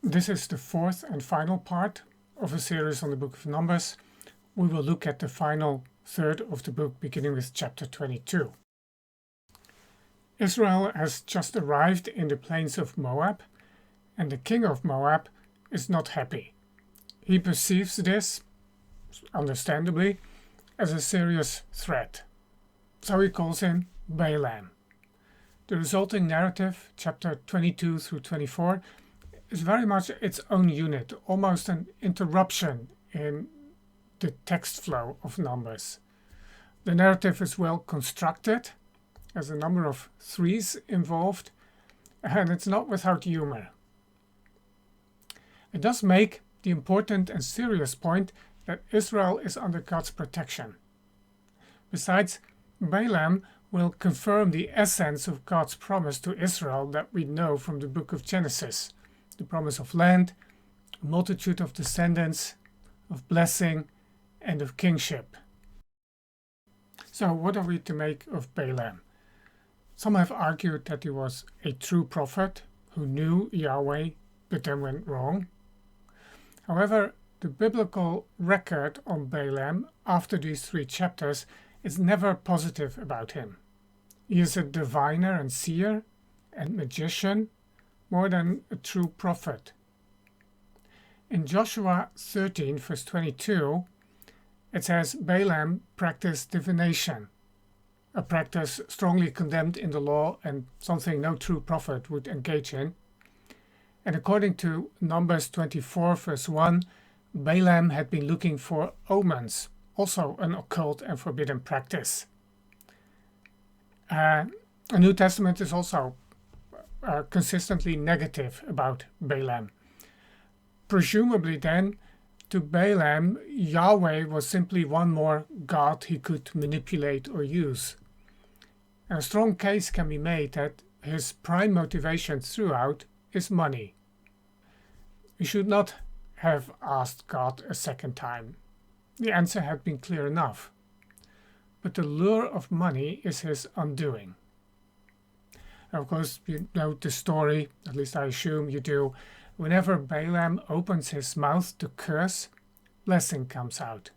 This is the fourth and final part of a series on the book of Numbers. We will look at the final third of the book, beginning with chapter 22. Israel has just arrived in the plains of Moab, and the king of Moab is not happy. He perceives this, understandably, as a serious threat. So he calls in Balaam. The resulting narrative, chapter 22 through 24, is very much its own unit, almost an interruption in the text flow of Numbers. The narrative is well constructed, has a number of threes involved, and it's not without humor. It does make the important and serious point that Israel is under God's protection. Besides, Balaam will confirm the essence of God's promise to Israel that we know from the book of Genesis, the promise of land, a multitude of descendants, of blessing, and of kingship. So what are we to make of Balaam? Some have argued that he was a true prophet who knew Yahweh but then went wrong. However, the biblical record on Balaam after these 3 chapters is never positive about him. He is a diviner and seer and magician more than a true prophet. In Joshua 13 verse 22, it says Balaam practiced divination, a practice strongly condemned in the law and something no true prophet would engage in. And according to Numbers 24 verse 1, Balaam had been looking for omens, also an occult and forbidden practice. The New Testament is also consistently negative about Balaam. Presumably then, to Balaam, Yahweh was simply one more god he could manipulate or use. And a strong case can be made that his prime motivation throughout is money. He should not have asked God a second time. The answer had been clear enough. But the lure of money is his undoing. And of course, you know the story, at least I assume you do. Whenever Balaam opens his mouth to curse, blessing comes out.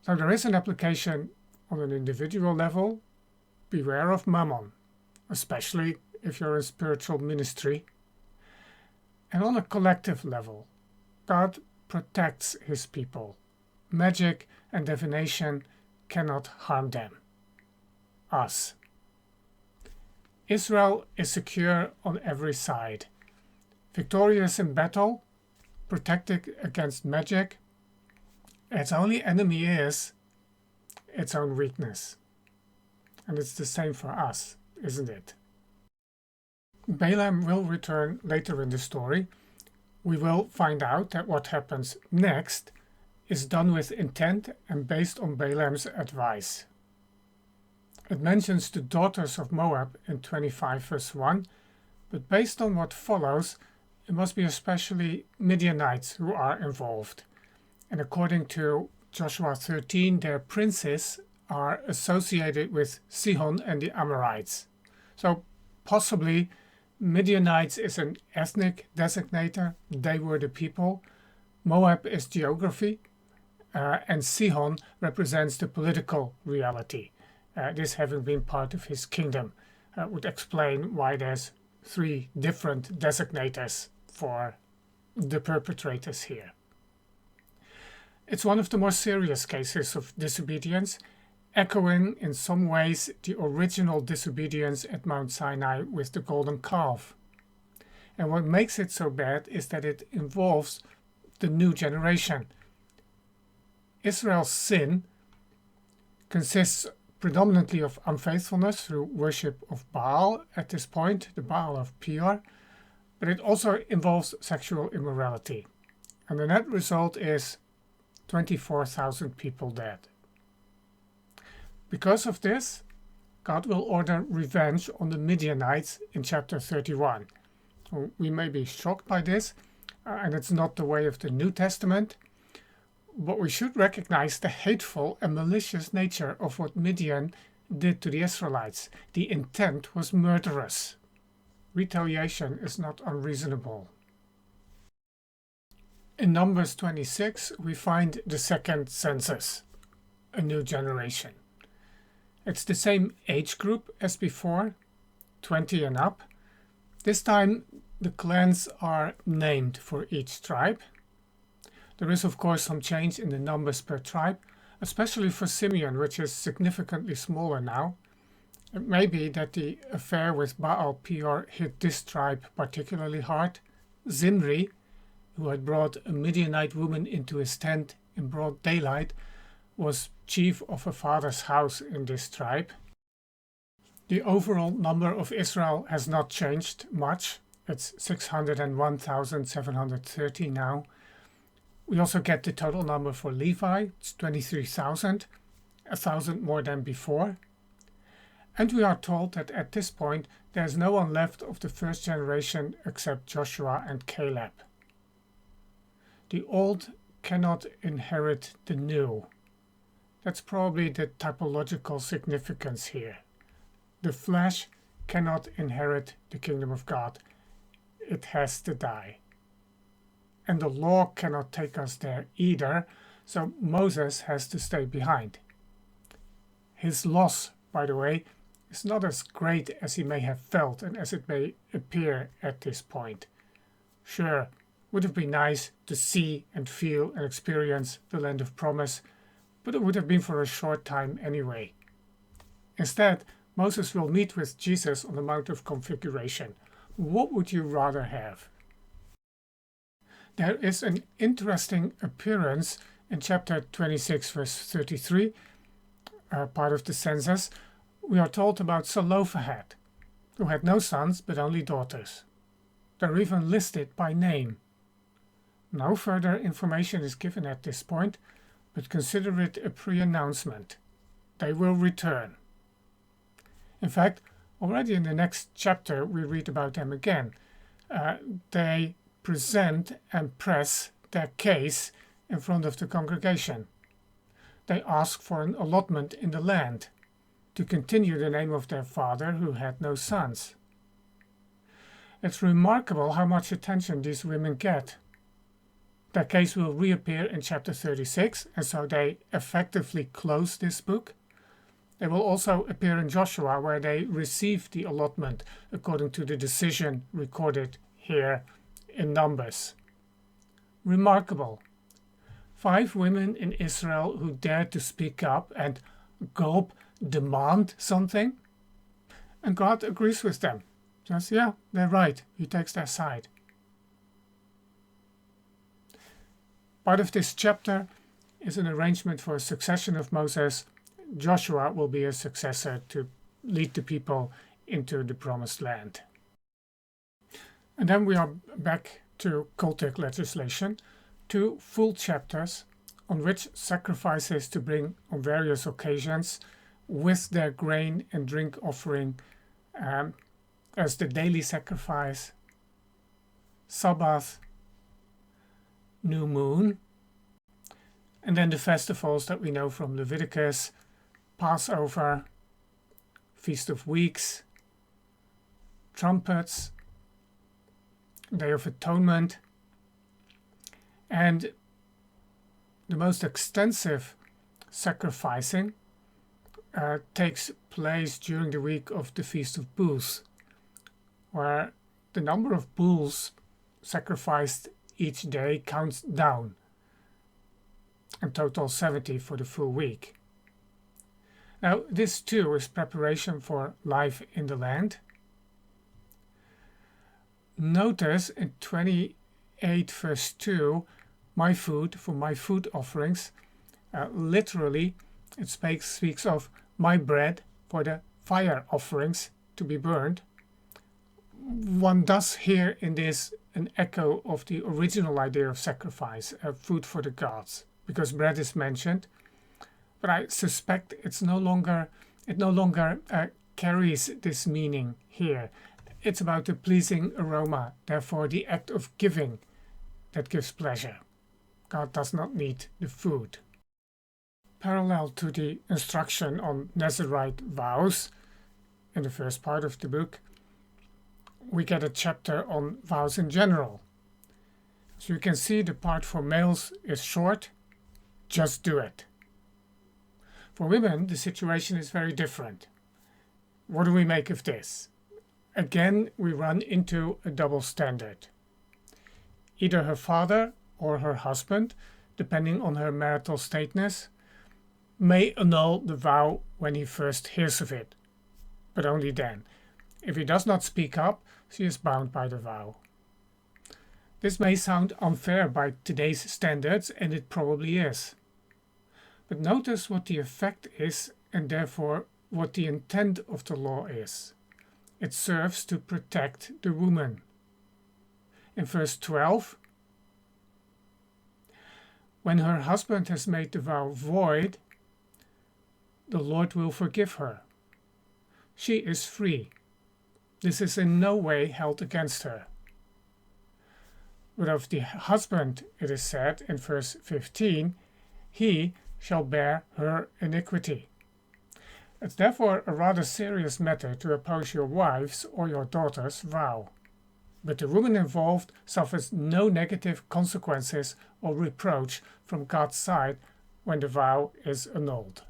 So there is an application on an individual level. Beware of mammon, especially if you're in spiritual ministry. And on a collective level, God protects his people. Magic and divination cannot harm them. Us. Israel is secure on every side. Victorious in battle, protected against magic. Its only enemy is its own weakness. And it's the same for us, isn't it? Balaam will return later in the story. We will find out that what happens next is done with intent and based on Balaam's advice. It mentions the daughters of Moab in 25 verse 1, but based on what follows, it must be especially Midianites who are involved. And according to Joshua 13, their princes are associated with Sihon and the Amorites. So possibly Midianites is an ethnic designator, they were the people. Moab is geography, and Sihon represents the political reality. This having been part of his kingdom would explain why there's 3 different designators for the perpetrators here. It's one of the more serious cases of disobedience, echoing in some ways the original disobedience at Mount Sinai with the golden calf. And what makes it so bad is that it involves the new generation. Israel's sin consists predominantly of unfaithfulness through worship of Baal at this point, the Baal of Peor, but it also involves sexual immorality. And the net result is 24,000 people dead. Because of this, God will order revenge on the Midianites in chapter 31. We may be shocked by this, and it's not the way of the New Testament, but we should recognize the hateful and malicious nature of what Midian did to the Israelites. The intent was murderous. Retaliation is not unreasonable. In Numbers 26, we find the second census, a new generation. It's the same age group as before, 20 and up. This time, the clans are named for each tribe. There is, of course, some change in the numbers per tribe, especially for Simeon, which is significantly smaller now. It may be that the affair with Baal Peor hit this tribe particularly hard. Zimri, who had brought a Midianite woman into his tent in broad daylight, was chief of a father's house in this tribe. The overall number of Israel has not changed much. It's 601,730 now. We also get the total number for Levi. It's 23,000, 1,000 more than before. And we are told that at this point there is no one left of the first generation except Joshua and Caleb. The old cannot inherit the new. That's probably the typological significance here. The flesh cannot inherit the kingdom of God. It has to die. And the law cannot take us there either, so Moses has to stay behind. His loss, by the way, is not as great as he may have felt and as it may appear at this point. Sure, would have been nice to see and feel and experience the land of promise, but it would have been for a short time anyway. Instead, Moses will meet with Jesus on the Mount of Configuration. What would you rather have? There is an interesting appearance in chapter 26, verse 33, part of the census. We are told about Zelophehad, who had no sons but only daughters. They're even listed by name. No further information is given at this point, but consider it a pre-announcement. They will return. In fact, already in the next chapter we read about them again. They present and press their case in front of the congregation. They ask for an allotment in the land to continue the name of their father who had no sons. It's remarkable how much attention these women get. Their case will reappear in chapter 36, and so they effectively close this book. They will also appear in Joshua, where they receive the allotment according to the decision recorded here in Numbers. Remarkable. 5 women in Israel who dared to speak up and demand something, and God agrees with them. Says, yeah, they're right. He takes their side. Part of this chapter is an arrangement for a succession of Moses. Joshua will be a successor to lead the people into the promised land. And then we are back to cultic legislation, 2 full chapters on which sacrifices to bring on various occasions with their grain and drink offering as the daily sacrifice, Sabbath, new moon, and then the festivals that we know from Leviticus, Passover, Feast of Weeks, trumpets, Day of Atonement, and the most extensive sacrificing takes place during the week of the Feast of Booths, where the number of bulls sacrificed each day counts down, and total 70 for the full week. Now, this too is preparation for life in the land. Notice in 28 verse 2, my food for my food offerings, literally it speaks of my bread for the fire offerings to be burned. One does hear in this an echo of the original idea of sacrifice, food for the gods, because bread is mentioned, but I suspect it no longer carries this meaning here. It's about the pleasing aroma, therefore the act of giving that gives pleasure. God does not need the food. Parallel to the instruction on Nazirite vows in the first part of the book, we get a chapter on vows in general. So you can see the part for males is short, just do it. For women, the situation is very different. What do we make of this? Again, we run into a double standard. Either her father or her husband, depending on her marital status, may annul the vow when he first hears of it, but only then. If he does not speak up, she is bound by the vow. This may sound unfair by today's standards, and it probably is. But notice what the effect is, and therefore what the intent of the law is. It serves to protect the woman. In verse 12, when her husband has made the vow void, the Lord will forgive her. She is free. This is in no way held against her. But of the husband, it is said in verse 15, he shall bear her iniquity. It's therefore a rather serious matter to oppose your wife's or your daughter's vow. But the woman involved suffers no negative consequences or reproach from God's side when the vow is annulled.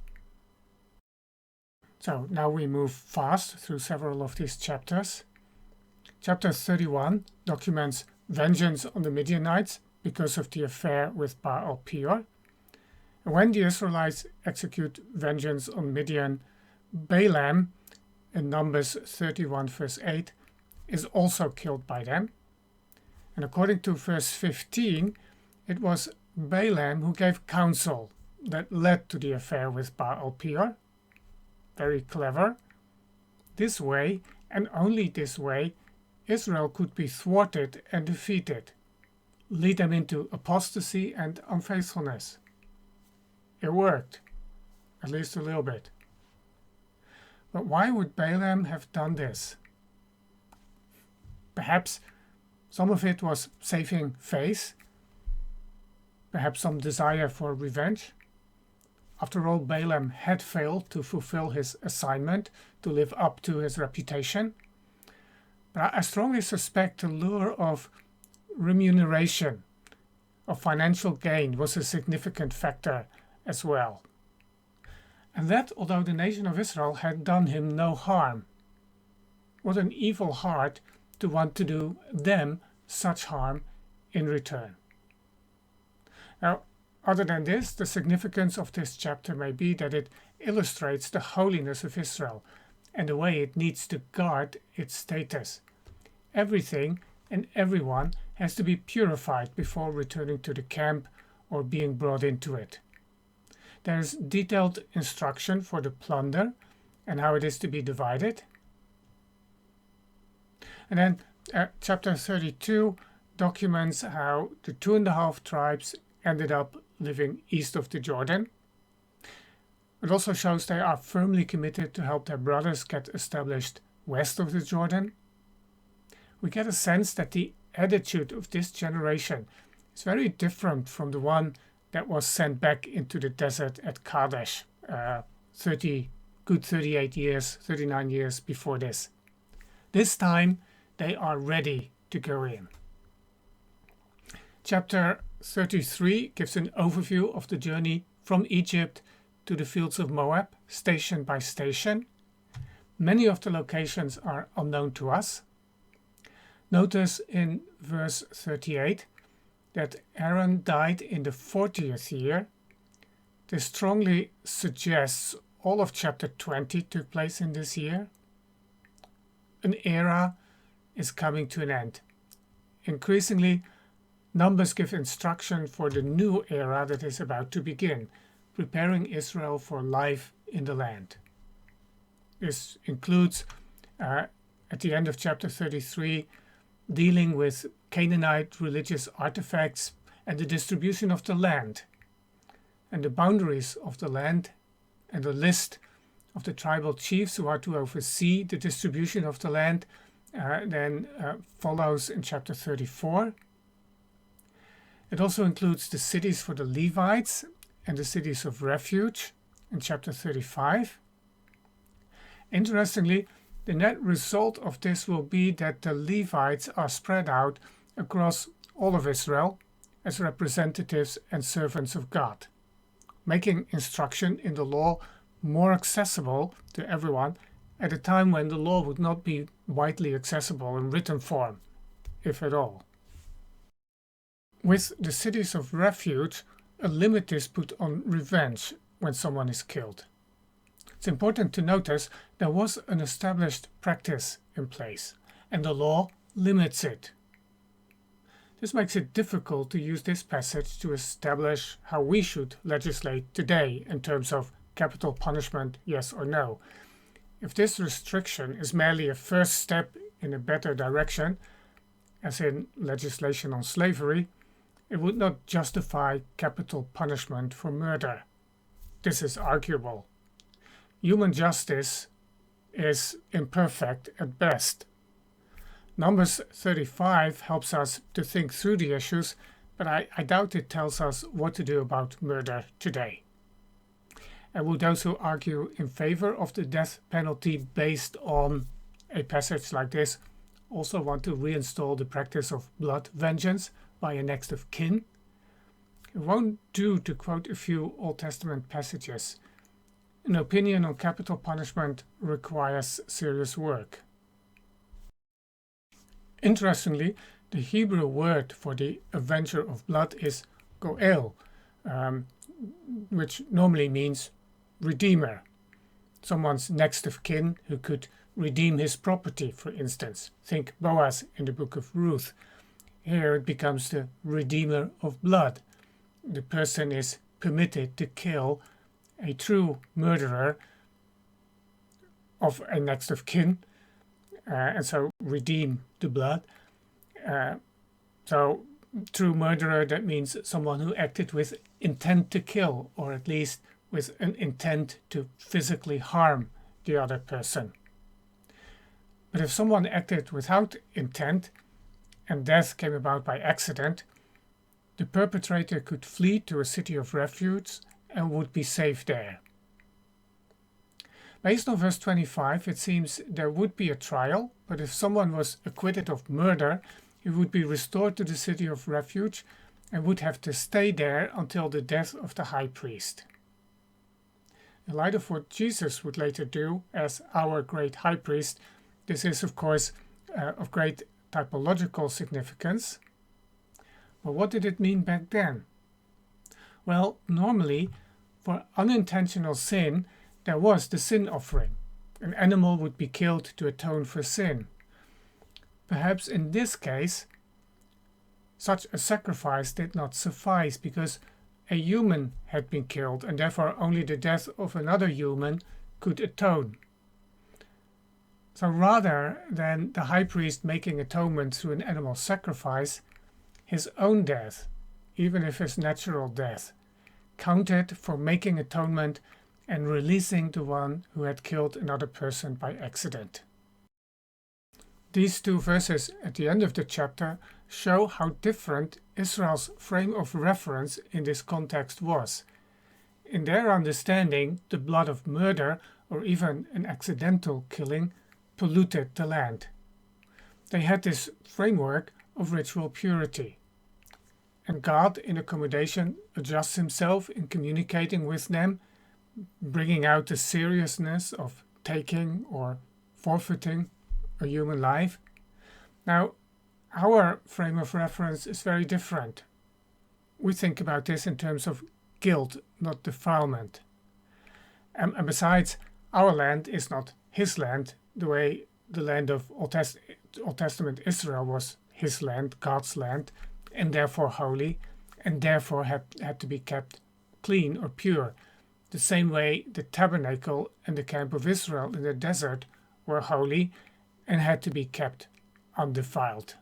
So now we move fast through several of these chapters. Chapter 31 documents vengeance on the Midianites because of the affair with Baal Peor. And when the Israelites execute vengeance on Midian, Balaam, in Numbers 31 verse 8, is also killed by them. And according to verse 15, it was Balaam who gave counsel that led to the affair with Baal Peor. Very clever. This way, and only this way, Israel could be thwarted and defeated, lead them into apostasy and unfaithfulness. It worked, at least a little bit. But why would Balaam have done this? Perhaps some of it was saving face, perhaps some desire for revenge. After all, Balaam had failed to fulfill his assignment to live up to his reputation. But I strongly suspect the lure of remuneration, of financial gain, was a significant factor as well. And that although the nation of Israel had done him no harm. What an evil heart to want to do them such harm in return. Now, other than this, the significance of this chapter may be that it illustrates the holiness of Israel and the way it needs to guard its status. Everything and everyone has to be purified before returning to the camp or being brought into it. There is detailed instruction for the plunder and how it is to be divided. And then chapter 32 documents how the 2.5 tribes ended up living east of the Jordan. It also shows they are firmly committed to help their brothers get established west of the Jordan. We get a sense that the attitude of this generation is very different from the one that was sent back into the desert at Kadesh 39 years before this. This time they are ready to go in. Chapter 33 gives an overview of the journey from Egypt to the fields of Moab, station by station. Many of the locations are unknown to us. Notice in verse 38 that Aaron died in the 40th year. This strongly suggests all of chapter 20 took place in this year. An era is coming to an end. Increasingly, Numbers give instruction for the new era that is about to begin, preparing Israel for life in the land. This includes, at the end of chapter 33, dealing with Canaanite religious artifacts and the distribution of the land, and the boundaries of the land, and the list of the tribal chiefs who are to oversee the distribution of the land then follows in chapter 34. It also includes the cities for the Levites and the cities of refuge in chapter 35. Interestingly, the net result of this will be that the Levites are spread out across all of Israel, as representatives and servants of God, making instruction in the law more accessible to everyone at a time when the law would not be widely accessible in written form, if at all. With the cities of refuge, a limit is put on revenge when someone is killed. It's important to notice there was an established practice in place, and the law limits it. This makes it difficult to use this passage to establish how we should legislate today in terms of capital punishment, yes or no. If this restriction is merely a first step in a better direction, as in legislation on slavery, it would not justify capital punishment for murder. This is arguable. Human justice is imperfect at best. Numbers 35 helps us to think through the issues, but I doubt it tells us what to do about murder today. And will those who argue in favor of the death penalty based on a passage like this also want to reinstall the practice of blood vengeance by a next of kin? It won't do to quote a few Old Testament passages. An opinion on capital punishment requires serious work. Interestingly, the Hebrew word for the avenger of blood is goel, which normally means redeemer, someone's next of kin who could redeem his property, for instance. Think Boaz in the book of Ruth. Here it becomes the redeemer of blood. The person is permitted to kill a true murderer of a next of kin, and so redeem the blood. So true murderer, that means someone who acted with intent to kill, or at least with an intent to physically harm the other person. But if someone acted without intent and death came about by accident, the perpetrator could flee to a city of refuge and would be safe there. Based on verse 25, it seems there would be a trial, but if someone was acquitted of murder, he would be restored to the city of refuge and would have to stay there until the death of the high priest. In light of what Jesus would later do as our great high priest, this is, of course, of great typological significance. But what did it mean back then? Well, normally, for unintentional sin, there was the sin offering. An animal would be killed to atone for sin. Perhaps in this case, such a sacrifice did not suffice because a human had been killed and therefore only the death of another human could atone. So rather than the high priest making atonement through an animal sacrifice, his own death, even if his natural death, counted for making atonement and releasing the one who had killed another person by accident. These two verses at the end of the chapter show how different Israel's frame of reference in this context was. In their understanding, the blood of murder, or even an accidental killing, polluted the land. They had this framework of ritual purity. And God, in accommodation, adjusts himself in communicating with them, bringing out the seriousness of taking or forfeiting a human life. Now, our frame of reference is very different. We think about this in terms of guilt, not defilement. And besides, our land is not his land, the way the land of Old Testament Israel was his land, God's land, and therefore holy, and therefore had to be kept clean or pure. The same way the tabernacle and the camp of Israel in the desert were holy and had to be kept undefiled.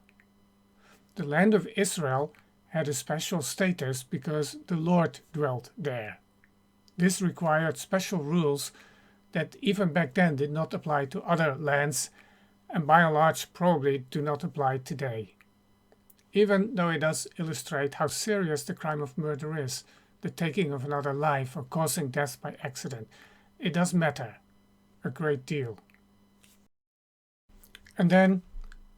The land of Israel had a special status because the Lord dwelt there. This required special rules that even back then did not apply to other lands and by and large probably do not apply today. Even though it does illustrate how serious the crime of murder is, the taking of another life or causing death by accident, it does matter a great deal. And then,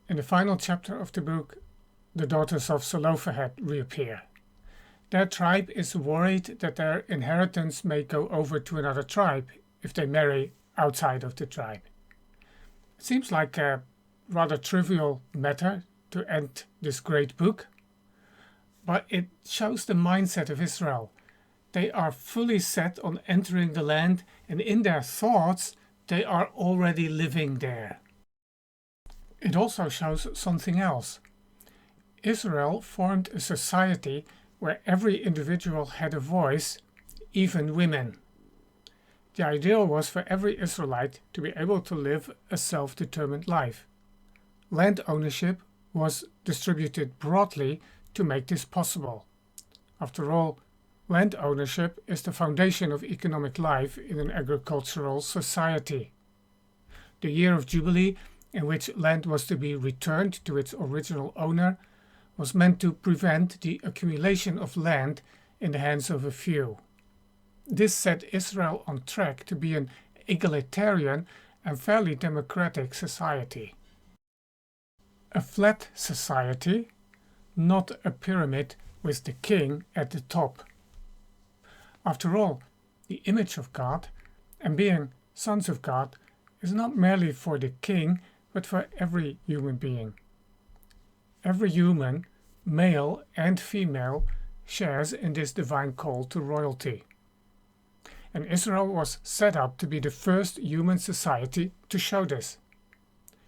in the final chapter of the book, the daughters of Zelophehad reappear. Their tribe is worried that their inheritance may go over to another tribe if they marry outside of the tribe. It seems like a rather trivial matter to end this great book, but it shows the mindset of Israel. They are fully set on entering the land, and in their thoughts they are already living there. It also shows something else. Israel formed a society where every individual had a voice, even women. The ideal was for every Israelite to be able to live a self-determined life. Land ownership was distributed broadly to make this possible. After all, land ownership is the foundation of economic life in an agricultural society. The year of Jubilee, in which land was to be returned to its original owner, was meant to prevent the accumulation of land in the hands of a few. This set Israel on track to be an egalitarian and fairly democratic society. A flat society, not a pyramid with the king at the top. After all, the image of God and being sons of God is not merely for the king, but for every human being. Every human, male and female, shares in this divine call to royalty. And Israel was set up to be the first human society to show this,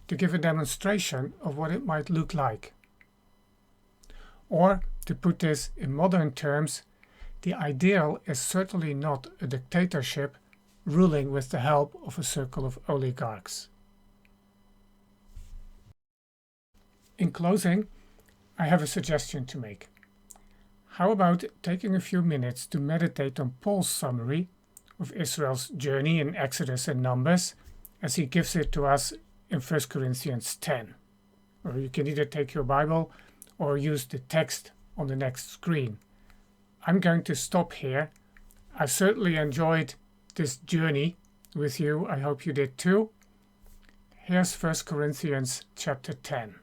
to give a demonstration of what it might look like. Or, to put this in modern terms, the ideal is certainly not a dictatorship ruling with the help of a circle of oligarchs. In closing, I have a suggestion to make. How about taking a few minutes to meditate on Paul's summary of Israel's journey in Exodus and Numbers as he gives it to us in 1 Corinthians 10. Or you can either take your Bible or use the text on the next screen. I'm going to stop here. I certainly enjoyed this journey with you. I hope you did too. Here's 1 Corinthians chapter 10.